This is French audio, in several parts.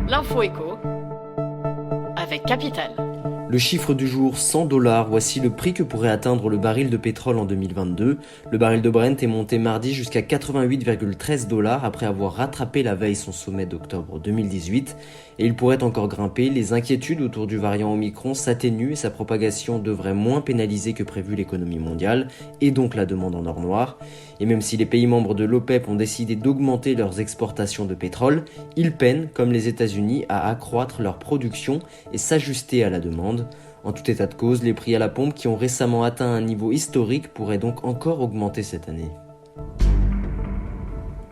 L'info éco avec Capital. Le chiffre du jour, 100 $, voici le prix que pourrait atteindre le baril de pétrole en 2022. Le baril de Brent est monté mardi jusqu'à 88,13 $ après avoir rattrapé la veille son sommet d'octobre 2018. Et il pourrait encore grimper. Les inquiétudes autour du variant Omicron s'atténuent et sa propagation devrait moins pénaliser que prévu l'économie mondiale et donc la demande en or noir. Et même si les pays membres de l'OPEP ont décidé d'augmenter leurs exportations de pétrole, ils peinent, comme les États-Unis, à accroître leur production et s'ajuster à la demande. En tout état de cause, les prix à la pompe qui ont récemment atteint un niveau historique pourraient donc encore augmenter cette année.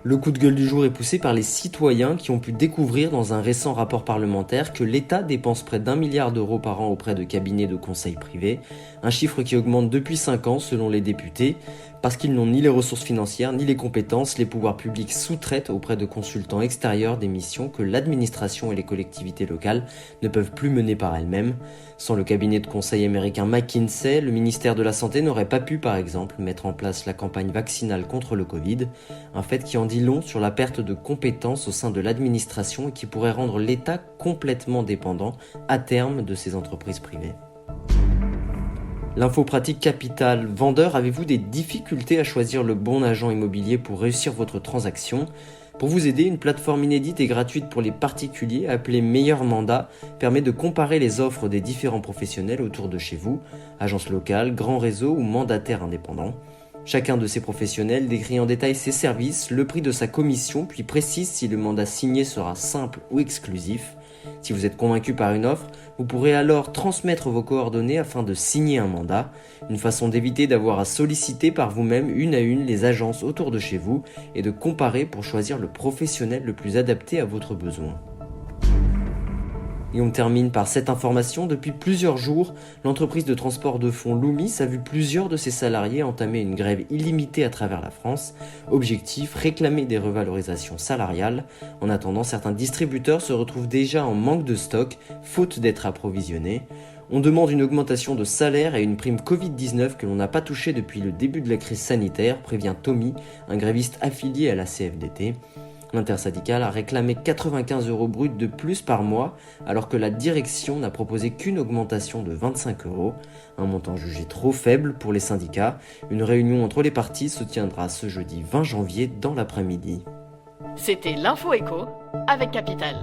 Le coup de gueule du jour est poussé par les citoyens qui ont pu découvrir dans un récent rapport parlementaire que l'État dépense près d'1 milliard d'euros par an auprès de cabinets de conseil privés, un chiffre qui augmente depuis 5 ans selon les députés. Parce qu'ils n'ont ni les ressources financières ni les compétences, les pouvoirs publics sous-traitent auprès de consultants extérieurs des missions que l'administration et les collectivités locales ne peuvent plus mener par elles-mêmes. Sans le cabinet de conseil américain McKinsey, le ministère de la Santé n'aurait pas pu par exemple mettre en place la campagne vaccinale contre le Covid, un fait qui en dit long sur la perte de compétences au sein de l'administration et qui pourrait rendre l'État complètement dépendant à terme de ces entreprises privées. L'info pratique Capital. Vendeur, avez-vous des difficultés à choisir le bon agent immobilier pour réussir votre transaction ? Pour vous aider, une plateforme inédite et gratuite pour les particuliers appelée Meilleur Mandat permet de comparer les offres des différents professionnels autour de chez vous, agences locales, grands réseaux ou mandataires indépendants. Chacun de ces professionnels décrit en détail ses services, le prix de sa commission, puis précise si le mandat signé sera simple ou exclusif. Si vous êtes convaincu par une offre, vous pourrez alors transmettre vos coordonnées afin de signer un mandat, une façon d'éviter d'avoir à solliciter par vous-même une à une les agences autour de chez vous et de comparer pour choisir le professionnel le plus adapté à votre besoin. Et on termine par cette information. Depuis plusieurs jours, l'entreprise de transport de fonds Loomis a vu plusieurs de ses salariés entamer une grève illimitée à travers la France. Objectif, réclamer des revalorisations salariales. En attendant, certains distributeurs se retrouvent déjà en manque de stock, faute d'être approvisionnés. On demande une augmentation de salaire et une prime Covid-19 que l'on n'a pas touchée depuis le début de la crise sanitaire, prévient Tommy, un gréviste affilié à la CFDT. L'intersyndicale a réclamé 95 € bruts de plus par mois, alors que la direction n'a proposé qu'une augmentation de 25 €, un montant jugé trop faible pour les syndicats. Une réunion entre les parties se tiendra ce jeudi 20 janvier dans l'après-midi. C'était l'info éco avec Capital.